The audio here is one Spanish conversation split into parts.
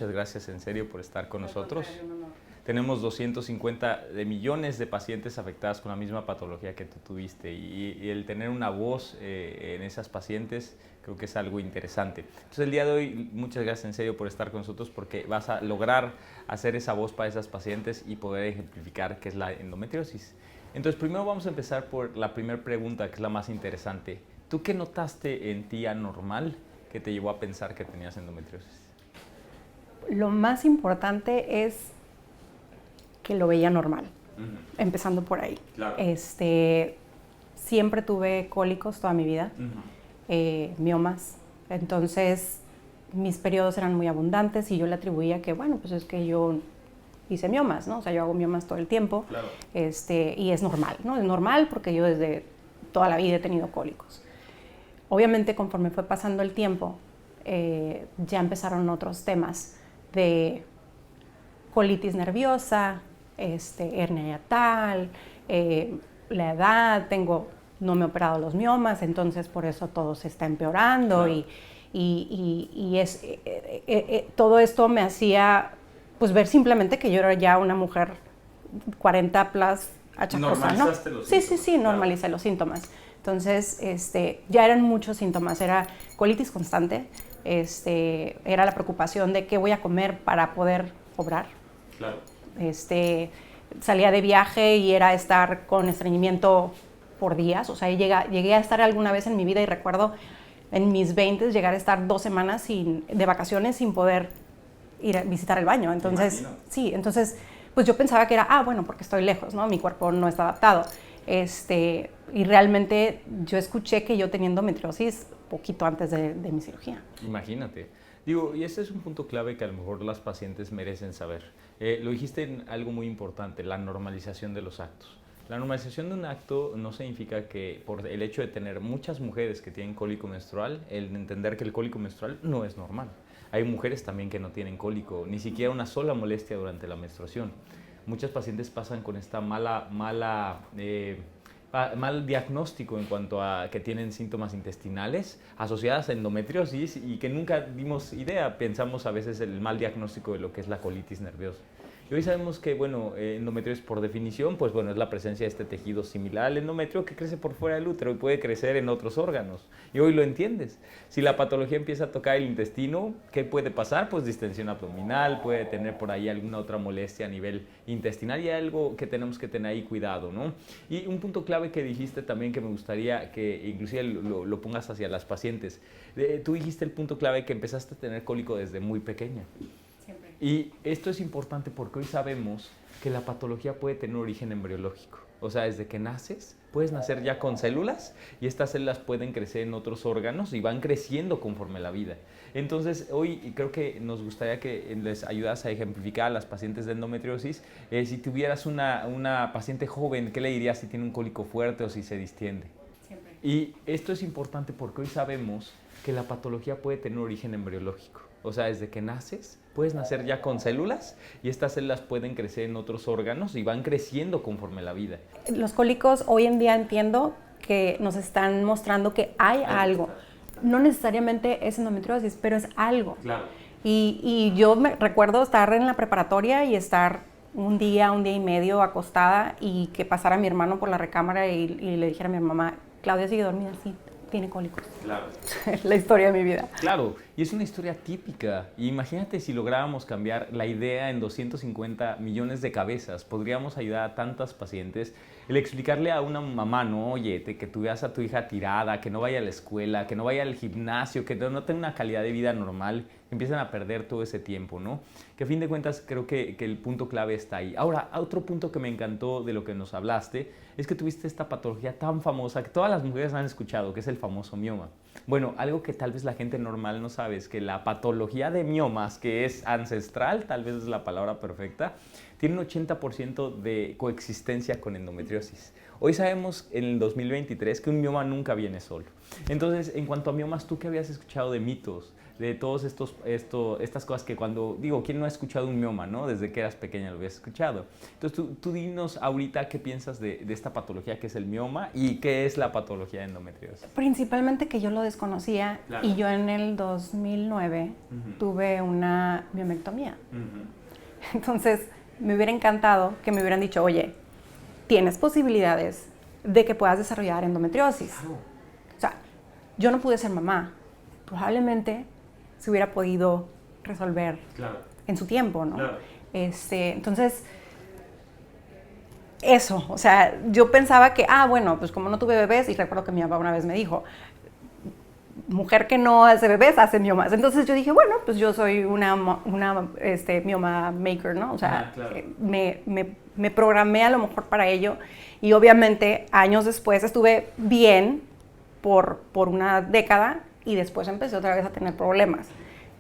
muchas gracias en serio por estar con nosotros. Contrario, un honor. Tenemos 250 de millones de pacientes afectadas con la misma patología que tú tuviste y el tener una voz en esas pacientes creo que es algo interesante. Entonces el día de hoy, muchas gracias en serio por estar con nosotros porque vas a lograr hacer esa voz para esas pacientes y poder ejemplificar qué es la endometriosis. Entonces primero vamos a empezar por la primera pregunta, que es la más interesante. ¿Tú qué notaste en ti anormal que te llevó a pensar que tenías endometriosis? Lo más importante es que lo veía normal, empezando por ahí. Claro. Siempre tuve cólicos toda mi vida, miomas, entonces mis periodos eran muy abundantes y yo le atribuía que, bueno, pues es que yo hice miomas, ¿no? O sea, yo hago miomas todo el tiempo, Claro. Y es normal, ¿no? Es normal porque yo desde toda la vida he tenido cólicos. Obviamente, conforme fue pasando el tiempo, ya empezaron otros temas de colitis nerviosa, hernia hiatal, la edad, no me he operado los miomas, entonces por eso todo se está empeorando. Claro. Todo esto me hacía pues ver simplemente que yo era ya una mujer 40 plus achacosa, ¿no? Normalizaste los síntomas. Sí, normalicé los síntomas. Entonces, ya eran muchos síntomas, era colitis constante, era la preocupación de qué voy a comer para poder obrar. Claro. Salía de viaje y era estar con estreñimiento por días, o sea, llegué a estar alguna vez en mi vida y recuerdo en mis 20s llegar a estar 2 semanas de vacaciones sin poder ir a visitar el baño. Entonces, sí, entonces, pues yo pensaba que era, bueno, porque estoy lejos, ¿no? Mi cuerpo no está adaptado. Y realmente yo escuché que yo tenía endometriosis poquito antes de mi cirugía. Imagínate. Digo, y este es un punto clave que a lo mejor las pacientes merecen saber. Lo dijiste en algo muy importante, la normalización de los actos. La normalización de un acto no significa que por el hecho de tener muchas mujeres que tienen cólico menstrual, el entender que el cólico menstrual no es normal. Hay mujeres también que no tienen cólico, ni siquiera una sola molestia durante la menstruación. Muchas pacientes pasan con esta mal diagnóstico en cuanto a que tienen síntomas intestinales asociadas a endometriosis y que nunca dimos idea. Pensamos a veces el mal diagnóstico de lo que es la colitis nerviosa. Y hoy sabemos que, bueno, endometriosis por definición, pues bueno, es la presencia de este tejido similar al endometrio que crece por fuera del útero y puede crecer en otros órganos. Y hoy lo entiendes. Si la patología empieza a tocar el intestino, ¿qué puede pasar? Pues distensión abdominal, puede tener por ahí alguna otra molestia a nivel intestinal y hay algo que tenemos que tener ahí cuidado, ¿no? Y un punto clave que dijiste también que me gustaría que inclusive lo pongas hacia las pacientes. Tú dijiste el punto clave que empezaste a tener cólico desde muy pequeña. Y esto es importante porque hoy sabemos que la patología puede tener un origen embriológico. O sea, desde que naces, puedes nacer ya con células y estas células pueden crecer en otros órganos y van creciendo conforme la vida. Entonces, hoy creo que nos gustaría que les ayudas a ejemplificar a las pacientes de endometriosis. Si tuvieras una paciente joven, ¿qué le dirías si tiene un cólico fuerte o si se distiende? Siempre. Y esto es importante porque hoy sabemos que la patología puede tener un origen embriológico. O sea, desde que naces, puedes nacer ya con células y estas células pueden crecer en otros órganos y van creciendo conforme la vida. Los cólicos hoy en día entiendo que nos están mostrando que hay algo. No necesariamente es endometriosis, pero es algo. Claro. Y yo me recuerdo estar en la preparatoria y estar un día y medio acostada y que pasara mi hermano por la recámara y le dijera a mi mamá, Claudia sigue dormida, sí, tiene cólicos. Claro. La historia de mi vida. Claro, y es una historia típica. Y imagínate si lográbamos cambiar la idea en 250 millones de cabezas. Podríamos ayudar a tantas pacientes. El explicarle a una mamá, no, oye, que tú veas a tu hija tirada, que no vaya a la escuela, que no vaya al gimnasio, que no tenga una calidad de vida normal, que empiezan a perder todo ese tiempo, ¿no? Que a fin de cuentas creo que el punto clave está ahí. Ahora, otro punto que me encantó de lo que nos hablaste es que tuviste esta patología tan famosa que todas las mujeres han escuchado, que es el famoso mioma. Bueno, algo que tal vez la gente normal no sabe es que la patología de miomas, que es ancestral, tal vez es la palabra perfecta, tiene un 80% de coexistencia con endometriosis. Hoy sabemos en el 2023 que un mioma nunca viene solo. Entonces, en cuanto a miomas, ¿tú qué habías escuchado de mitos? De todos estas cosas que cuando, digo, ¿quién no ha escuchado un mioma, no? Desde que eras pequeña lo habías escuchado. Entonces, tú dinos ahorita qué piensas de esta patología que es el mioma y qué es la patología de endometriosis. Principalmente que yo lo desconocía, claro. Y yo en el 2009 tuve una miomectomía. Entonces, me hubiera encantado que me hubieran dicho, oye, tienes posibilidades de que puedas desarrollar endometriosis. Claro. O sea, yo no pude ser mamá. Probablemente se hubiera podido resolver en su tiempo, ¿no? Claro. Entonces, eso, o sea, yo pensaba que, bueno, pues como no tuve bebés, y recuerdo que mi papá una vez me dijo, mujer que no hace bebés hace miomas. Entonces yo dije, bueno, pues yo soy una mioma maker, ¿no? O sea, claro. me programé a lo mejor para ello, y obviamente años después estuve bien por una década, y después empecé otra vez a tener problemas.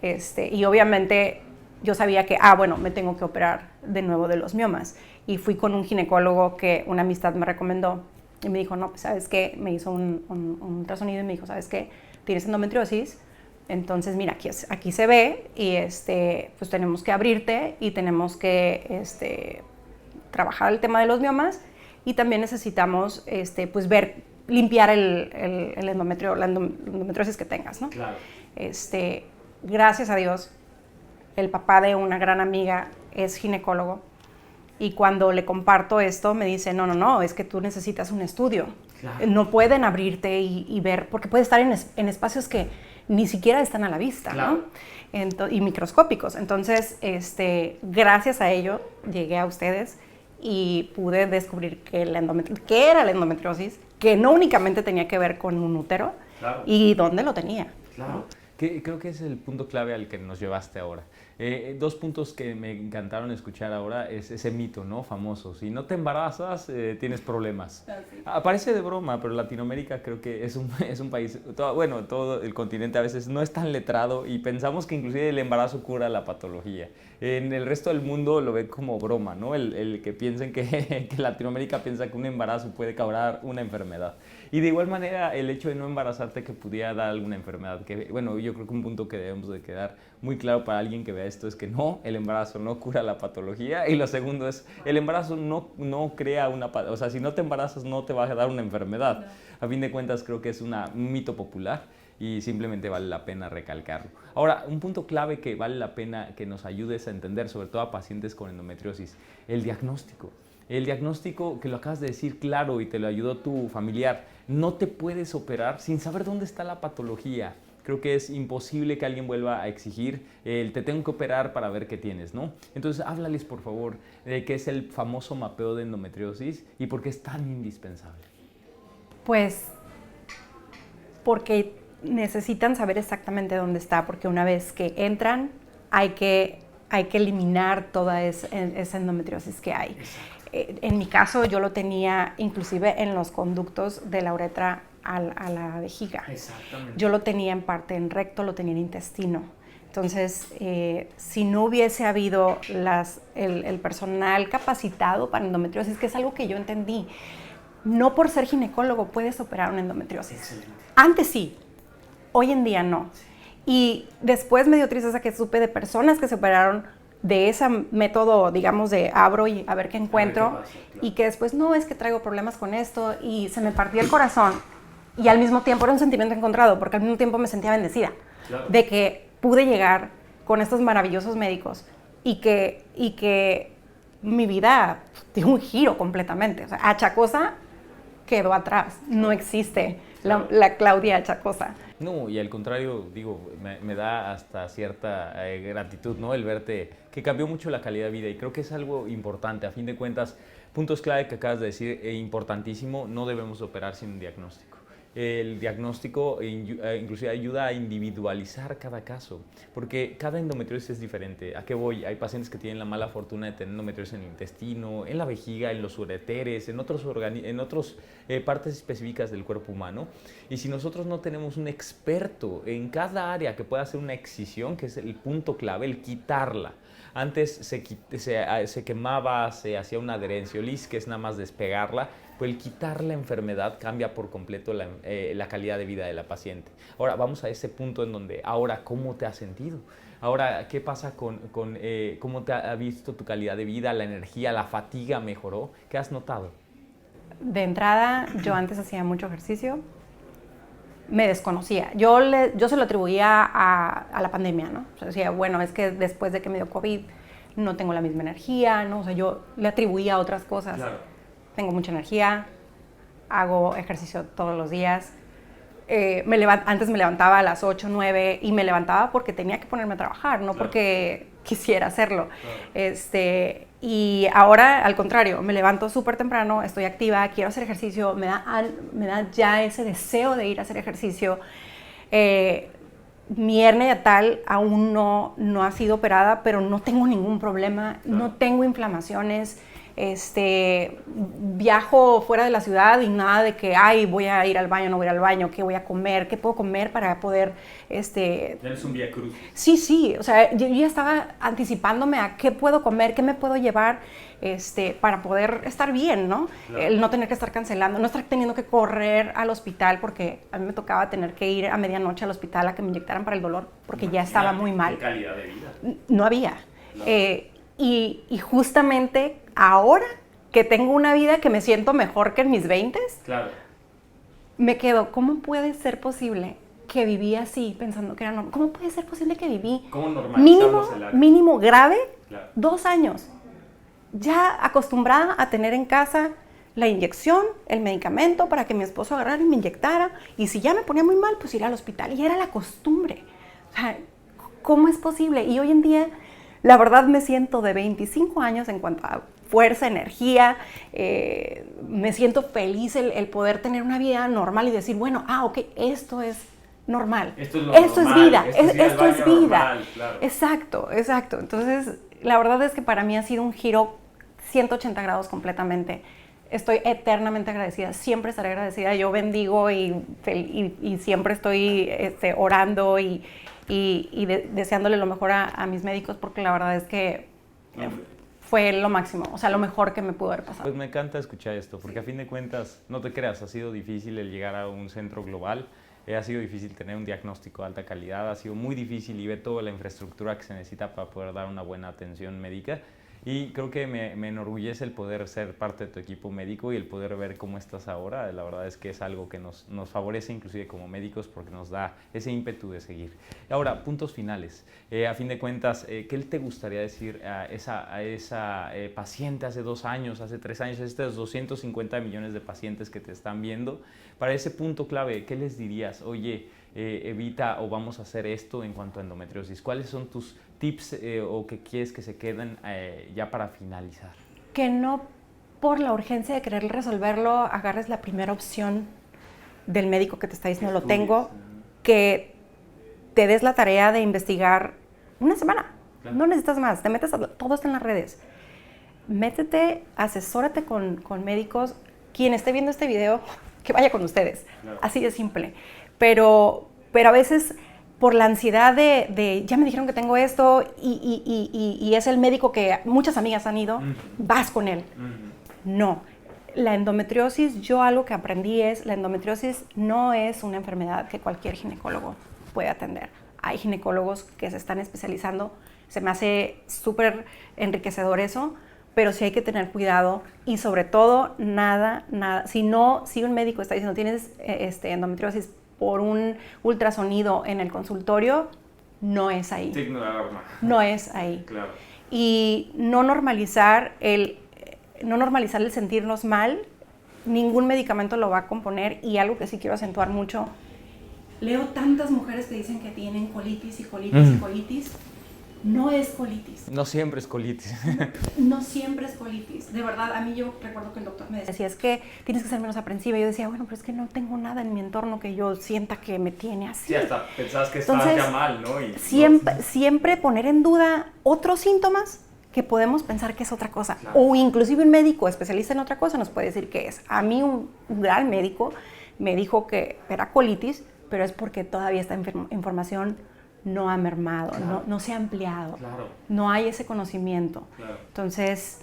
Y obviamente yo sabía que, bueno, me tengo que operar de nuevo de los miomas. Y fui con un ginecólogo que una amistad me recomendó. Y me dijo, no, pues, ¿sabes qué? Me hizo un ultrasonido y me dijo, ¿sabes qué? Tienes endometriosis. Entonces, mira, aquí se ve y pues tenemos que abrirte y tenemos que trabajar el tema de los miomas. Y también necesitamos pues limpiar el endometrio, la endometriosis que tengas, ¿no? Claro. Gracias a Dios, el papá de una gran amiga es ginecólogo, y cuando le comparto esto me dice, no, es que tú necesitas un estudio. Claro. No pueden abrirte y ver, porque puede estar en espacios que ni siquiera están a la vista, claro, ¿no? Y microscópicos. Entonces, gracias a ello llegué a ustedes y pude descubrir que era la endometriosis, que no únicamente tenía que ver con un útero, claro, y dónde lo tenía. Claro. ¿No? Creo que es el punto clave al que nos llevaste ahora. Dos puntos que me encantaron escuchar ahora es ese mito, ¿no? Famoso. Si no te embarazas, tienes problemas. Sí. Parece de broma, pero Latinoamérica creo que es un país, todo el continente a veces no es tan letrado y pensamos que inclusive el embarazo cura la patología. En el resto del mundo lo ven como broma, ¿no? El que piensen que Latinoamérica piensa que un embarazo puede causar una enfermedad. Y de igual manera, el hecho de no embarazarte que pudiera dar alguna enfermedad. Yo creo que un punto que debemos de quedar muy claro para alguien que vea esto es que no, el embarazo no cura la patología. Y lo segundo es, el embarazo no crea o sea, si no te embarazas no te va a dar una enfermedad. No. A fin de cuentas, creo que es un mito popular y simplemente vale la pena recalcarlo. Ahora, un punto clave que vale la pena que nos ayudes a entender, sobre todo a pacientes con endometriosis, el diagnóstico. El diagnóstico, que lo acabas de decir claro y te lo ayudó tu familiar, no te puedes operar sin saber dónde está la patología. Creo que es imposible que alguien vuelva a exigir te tengo que operar para ver qué tienes, ¿no? Entonces, háblales, por favor, de qué es el famoso mapeo de endometriosis y por qué es tan indispensable. Pues, porque necesitan saber exactamente dónde está, porque una vez que entran, hay que eliminar toda esa endometriosis que hay. En mi caso, yo lo tenía inclusive en los conductos de la uretra a la vejiga. Exactamente. Yo lo tenía en parte en recto, lo tenía en intestino. Entonces, si no hubiese habido el personal capacitado para endometriosis, que es algo que yo entendí, no por ser ginecólogo puedes operar una endometriosis. Excelente. Antes sí, hoy en día no. Y después me dio tristeza que supe de personas que se operaron de ese método, digamos, de abro y a ver qué encuentro, a ver qué pasa, claro. Y que después, no, es que traigo problemas con esto, y se me partía el corazón, y al mismo tiempo era un sentimiento encontrado, porque al mismo tiempo me sentía bendecida, claro, de que pude llegar con estos maravillosos médicos, y que mi vida dio un giro completamente. O sea, Achacosa quedó atrás, no existe la Claudia Achacosa. No, y al contrario, digo, me da hasta cierta gratitud, ¿no? El verte, que cambió mucho la calidad de vida, y creo que es algo importante. A fin de cuentas, puntos clave que acabas de decir, importantísimo, no debemos operar sin un diagnóstico. El diagnóstico inclusive ayuda a individualizar cada caso, porque cada endometriosis es diferente. ¿A qué voy? Hay pacientes que tienen la mala fortuna de tener endometriosis en el intestino, en la vejiga, en los ureteres, en otras partes específicas del cuerpo humano. Y si nosotros no tenemos un experto en cada área que pueda hacer una excisión, que es el punto clave, el quitarla, Antes se quemaba, se hacía una adherenciolisis, que es nada más despegarla, pues el quitar la enfermedad cambia por completo la calidad de vida de la paciente. Ahora vamos a ese punto en donde, ahora, ¿cómo te has sentido? Ahora, ¿qué pasa con cómo te ha visto tu calidad de vida, la energía, la fatiga mejoró? ¿Qué has notado? De entrada, yo antes hacía mucho ejercicio, me desconocía. Yo se lo atribuía a la pandemia, ¿no? O sea, decía, bueno, es que después de que me dio COVID no tengo la misma energía, ¿no? O sea, yo le atribuía a otras cosas. Claro. Tengo mucha energía, hago ejercicio todos los días. Antes me levantaba a las 8, 9 y me levantaba porque tenía que ponerme a trabajar, no porque quisiera hacerlo. Claro. Y ahora, al contrario, me levanto súper temprano, estoy activa, quiero hacer ejercicio, me da ya ese deseo de ir a hacer ejercicio. Mi hernia tal aún no ha sido operada, pero no tengo ningún problema, claro. No tengo inflamaciones. Viajo fuera de la ciudad y nada de que, ay, voy a ir al baño, no voy a ir al baño, qué voy a comer, qué puedo comer para poder, Tienes un vía cruz. Sí, o sea, yo ya estaba anticipándome a qué puedo comer, qué me puedo llevar, para poder estar bien, ¿no? Claro. El no tener que estar cancelando, no estar teniendo que correr al hospital, porque a mí me tocaba tener que ir a medianoche al hospital a que me inyectaran para el dolor, porque ya estaba muy mal. ¿Qué calidad de vida? No había. Claro. Y justamente ahora que tengo una vida que me siento mejor que en mis 20s, claro. Me quedo, ¿cómo puede ser posible que viví así pensando que era normal? ¿Cómo puede ser posible que viví mínimo grave, claro. 2 años? Ya acostumbrada a tener en casa la inyección, el medicamento para que mi esposo agarrara y me inyectara, y si ya me ponía muy mal, pues ir al hospital, y era la costumbre. O sea, ¿cómo es posible? Y hoy en día, la verdad, me siento de 25 años en cuanto a fuerza, energía, me siento feliz el poder tener una vida normal y decir, bueno, ok, esto es normal, esto es vida, esto es vida. Normal, claro. Exacto. Entonces, la verdad es que para mí ha sido un giro 180 grados completamente. Estoy eternamente agradecida, siempre estaré agradecida. Yo bendigo y siempre estoy orando y deseándole lo mejor a mis médicos, porque la verdad es que fue lo máximo, o sea, lo mejor que me pudo haber pasado. Pues me encanta escuchar esto, porque a fin de cuentas, no te creas, ha sido difícil el llegar a un centro global, ha sido difícil tener un diagnóstico de alta calidad, ha sido muy difícil y ver toda la infraestructura que se necesita para poder dar una buena atención médica. Y creo que me enorgullece el poder ser parte de tu equipo médico y el poder ver cómo estás ahora. La verdad es que es algo que nos favorece inclusive como médicos, porque nos da ese ímpetu de seguir. Ahora, puntos finales. A fin de cuentas, ¿qué te gustaría decir a esa paciente hace 2 años, hace 3 años, a estos 250 millones de pacientes que te están viendo? Para ese punto clave, ¿qué les dirías? Oye, evita o vamos a hacer esto en cuanto a endometriosis. ¿Cuáles son tus tips o que quieres que se queden ya para finalizar? Que no por la urgencia de querer resolverlo agarres la primera opción del médico que te está diciendo lo tengo, que te des la tarea de investigar una semana. Claro. No necesitas más, te metes todo está en las redes. Métete, asesórate con médicos. Quien esté viendo este video, que vaya con ustedes. Claro. Así de simple. Pero a veces por la ansiedad de ya me dijeron que tengo esto y es el médico que muchas amigas han ido, vas con él. No, la endometriosis, yo algo que aprendí es, la endometriosis no es una enfermedad que cualquier ginecólogo puede atender. Hay ginecólogos que se están especializando, se me hace súper enriquecedor eso, pero sí hay que tener cuidado y sobre todo nada, si un médico está diciendo tienes endometriosis por un ultrasonido en el consultorio, no es ahí. Signo de alarma. No es ahí. Claro. Y no normalizar el sentirnos mal, ningún medicamento lo va a componer. Y algo que sí quiero acentuar mucho, leo tantas mujeres que dicen que tienen colitis y colitis y colitis. No es colitis. No siempre es colitis. No siempre es colitis. De verdad, a mí yo recuerdo que el doctor me decía, es que tienes que ser menos aprensiva. Y yo decía, bueno, pero es que no tengo nada en mi entorno que yo sienta que me tiene así. Sí, hasta pensabas que estabas ya mal, ¿no? Y siempre poner en duda otros síntomas que podemos pensar que es otra cosa. Claro. O inclusive un médico especialista en otra cosa nos puede decir qué es. A mí un gran médico me dijo que era colitis, pero es porque todavía esta información no ha mermado, Claro. no se ha ampliado. Claro. No hay ese conocimiento. Claro. Entonces,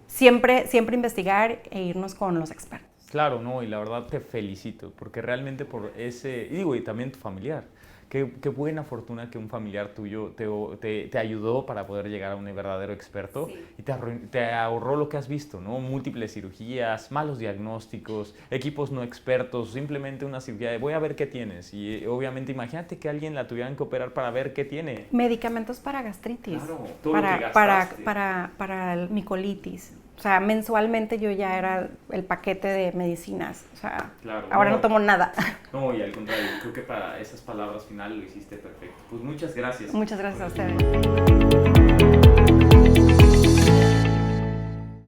siempre investigar e irnos con los expertos. Claro, no, y la verdad te felicito, porque realmente por ese, y digo, y también tu familiar, qué buena fortuna que un familiar tuyo te ayudó para poder llegar a un verdadero experto y te ahorró lo que has visto, ¿no? Múltiples cirugías, malos diagnósticos, equipos no expertos, simplemente una cirugía de voy a ver qué tienes, y obviamente imagínate que alguien la tuvieran que operar para ver qué tiene. Medicamentos para gastritis, Claro, todo lo que gastaste. para mi colitis. O sea, mensualmente yo ya era el paquete de medicinas. O sea, Claro, ahora no tomo nada. No, y al contrario, creo que para esas palabras finales lo hiciste perfecto. Pues muchas gracias. Muchas gracias a ustedes.